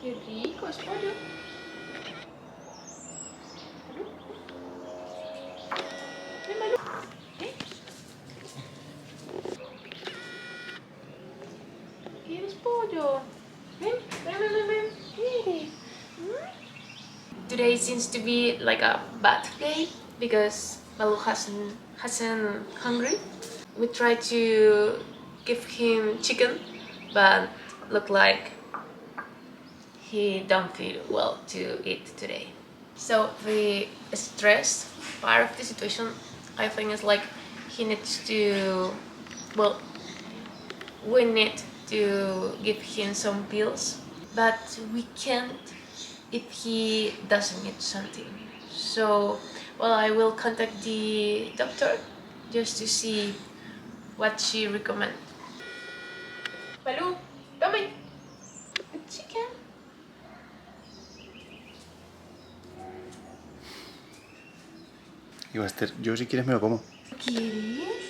Qué rico, es pollo. Ven, Baloo. ¿Qué? ¿Quieres pollo? Ven, ven, ven, ven, ven. ¿Quieres? Today seems to be like a bad day because Baloo hasn't hungry. We tried to give him chicken, but look like he don't feel well to eat today. So the stress part of the situation, I think, is like he needs to, well, we need to give him some pills, but we can't if he doesn't eat something. So, well, I will contact the doctor just to see what she recommends. Baloo, come in. The chicken. Y Buster, yo si quieres me lo como. ¿Quieres?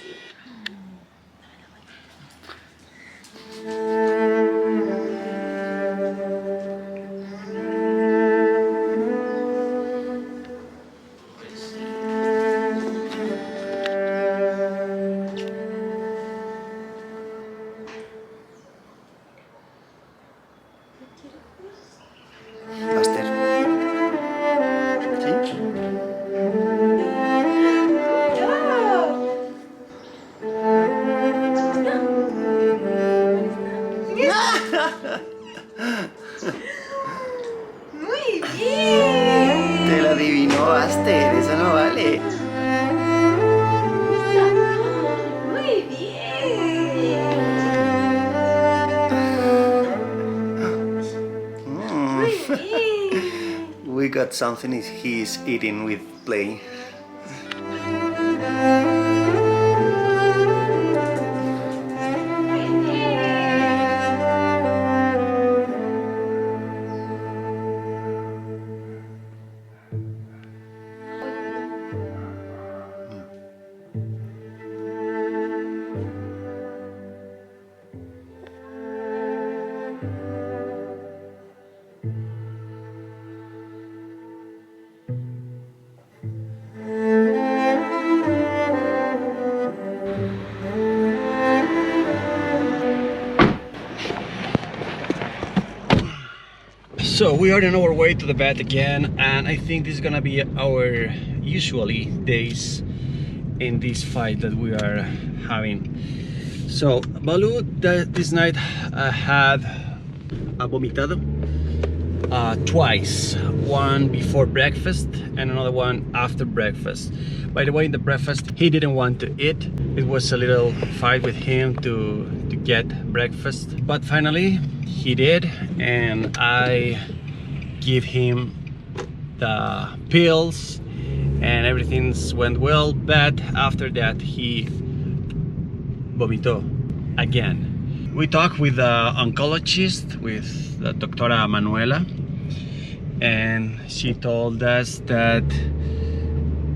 Buster. ¿Sí? Muy bien. Te lo adivinó, Buster. Eso no vale. Muy bien. Muy bien. We got something he's eating with play. So we are on our way to the vet again, and I think this is gonna be our usually days in this fight that we are having. So Baloo this night had a vomitado twice, one before breakfast and another one after breakfast. By the way, in the breakfast he didn't want to eat. It was a little fight with him to get breakfast, but finally he did, and I give him the pills and everything went well. But after that he vomitó again. We talked with the oncologist, with the Doctora Manuela, and she told us that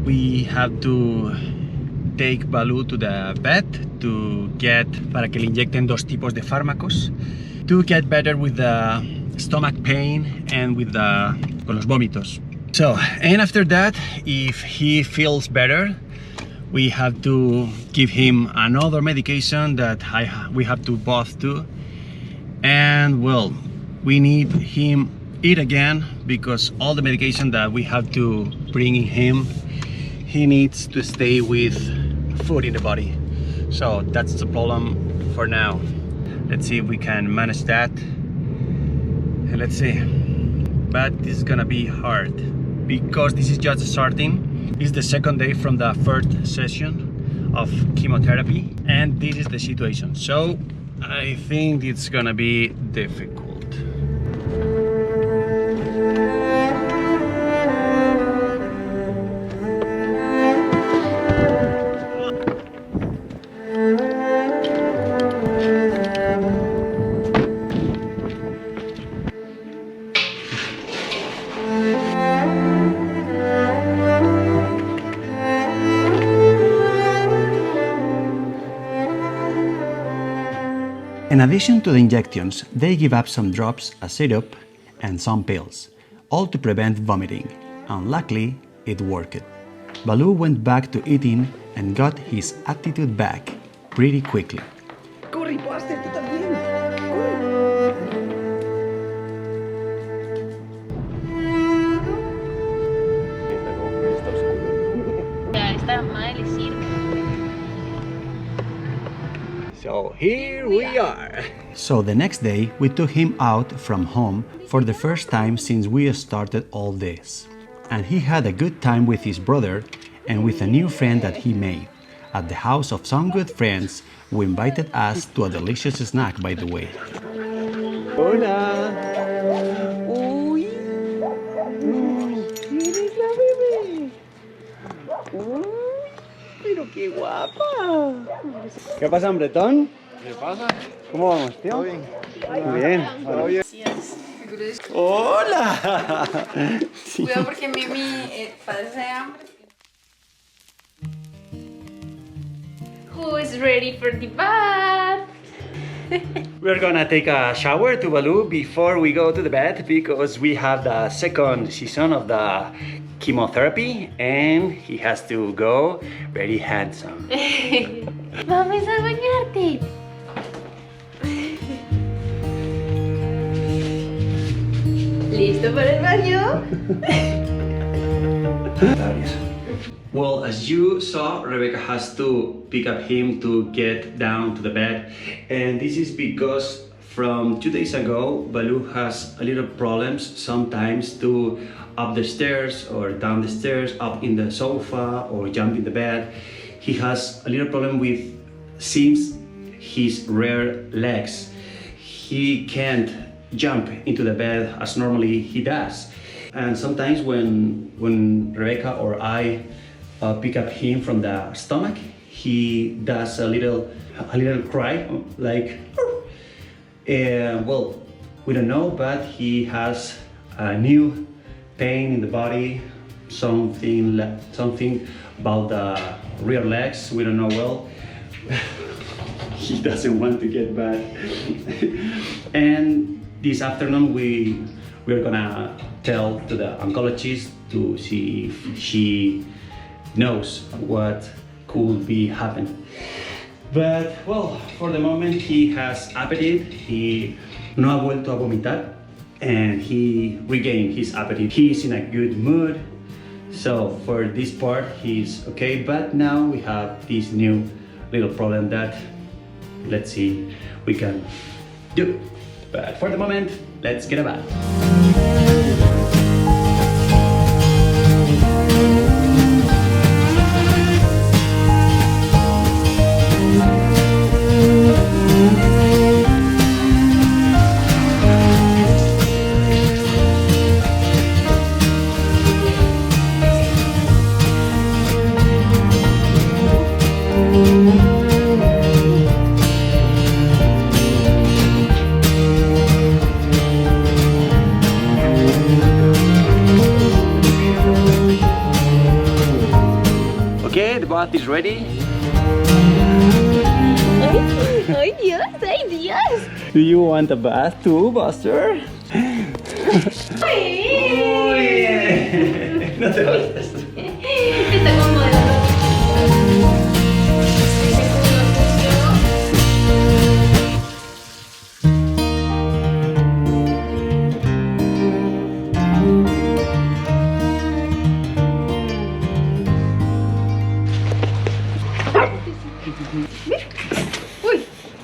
we have to take Baloo to the vet to get, para que le inyecten dos tipos de fármacos to get better with the stomach pain and with con los vómitos. So, and after that, if he feels better, we have to give him another medication that we have to both do. And well, we need him eat again, because all the medication that we have to bring in him, he needs to stay with food in the body. So that's the problem for now. Let's see if we can manage that. And let's see. But this is gonna be hard, because this is just starting. It's the second day from the first session of chemotherapy, and this is the situation. So I think it's gonna be difficult. In addition to the injections, they give up some drops, a syrup, and some pills, all to prevent vomiting, and luckily it worked. Baloo went back to eating and got his attitude back pretty quickly. ¡Corre, Buster, tú también! ¡Corre! Está mal decir. So here we are. So the next day we took him out from home for the first time since we started all this. And he had a good time with his brother and with a new friend that he made. At the house of some good friends who invited us to a delicious snack, by the way. Hola. Uy. ¿Quién es la bebé? Uy, pero qué guapa. ¿Qué pasa, hombretón? ¿Qué pasa? ¿Cómo vamos, tío? ¿Todo bien? Muy bien. ¡Hola! Sí. Cuidado porque Mimi padece hambre. Who is ready for the bath? We're gonna take a shower to Baloo before we go to the bed because we have the second season of the chemotherapy and he has to go very handsome. Vamos a bañarte. ¿Listo para el baño? Well, as you saw, Rebecca has to pick up him to get down to the bed, and this is because from 2 days ago, Baloo has a little problems sometimes to up the stairs or down the stairs, up in the sofa or jump in the bed. He has a little problem with seems his rear legs. He can't jump into the bed as normally he does. And sometimes when Rebecca or I pick up him from the stomach, he does a little cry, like, well, we don't know, but he has a new pain in the body, something about the rear legs, we don't know well. He doesn't want to get back. And this afternoon we're gonna tell to the oncologist to see if she knows what could be happening. But well, for the moment he has appetite, he no ha vuelto a vomitar, and he regained his appetite. He's in a good mood, so for this part he's okay, but now we have this new little problem that let's see we can do. But for the moment, let's get a bath. Okay, the bath is ready. ¡Ay, Dios! ¡Ay, Dios! Do you want a bath too, Buster? ¡Ay! No te vayas. Está como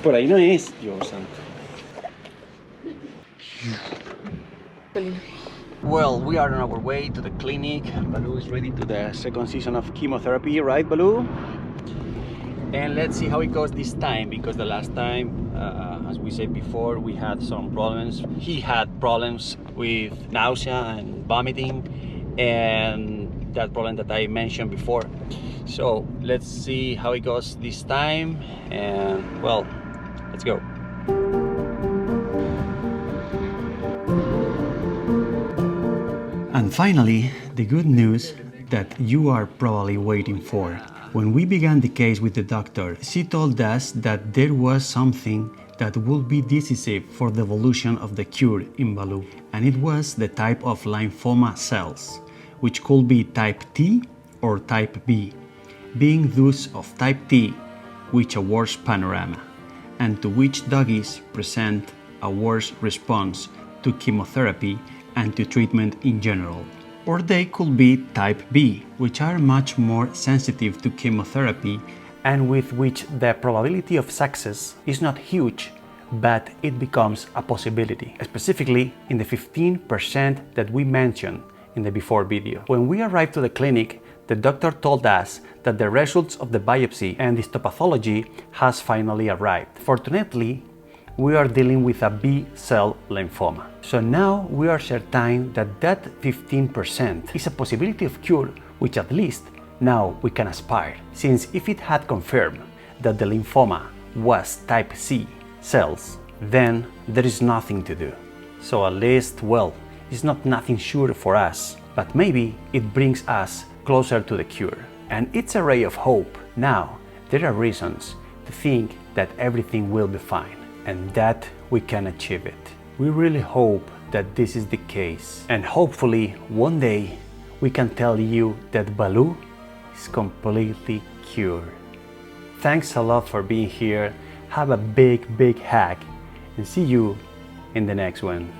Por ahí no es, Dios santo. Well, we are on our way to the clinic. Baloo is ready to the second season of chemotherapy, right, Baloo? And let's see how it goes this time, because the last time, as we said before, we had some problems. He had problems with nausea and vomiting, and that problem that I mentioned before. So let's see how it goes this time, and well, let's go. And finally, the good news that you are probably waiting for. When we began the case with the doctor, she told us that there was something that would be decisive for the evolution of the cure in Baloo, and it was the type of lymphoma cells, which could be type T or type B, being those of type T, which a worse panorama, and to which doggies present a worse response to chemotherapy and to treatment in general. Or they could be type B, which are much more sensitive to chemotherapy and with which the probability of success is not huge, but it becomes a possibility, specifically in the 15% that we mentioned in the before video. When we arrived to the clinic, the doctor told us that the results of the biopsy and histopathology has finally arrived. Fortunately, we are dealing with a B-cell lymphoma. So now we are certain that that 15% is a possibility of cure, which at least now we can aspire. Since if it had confirmed that the lymphoma was type C cells, then there is nothing to do. So at least, well, it's not nothing sure for us, but maybe it brings us closer to the cure. And it's a ray of hope. Now, there are reasons to think that everything will be fine and that we can achieve it. We really hope that this is the case, and hopefully one day we can tell you that Baloo is completely cured. Thanks a lot for being here. Have a big hug and see you in the next one.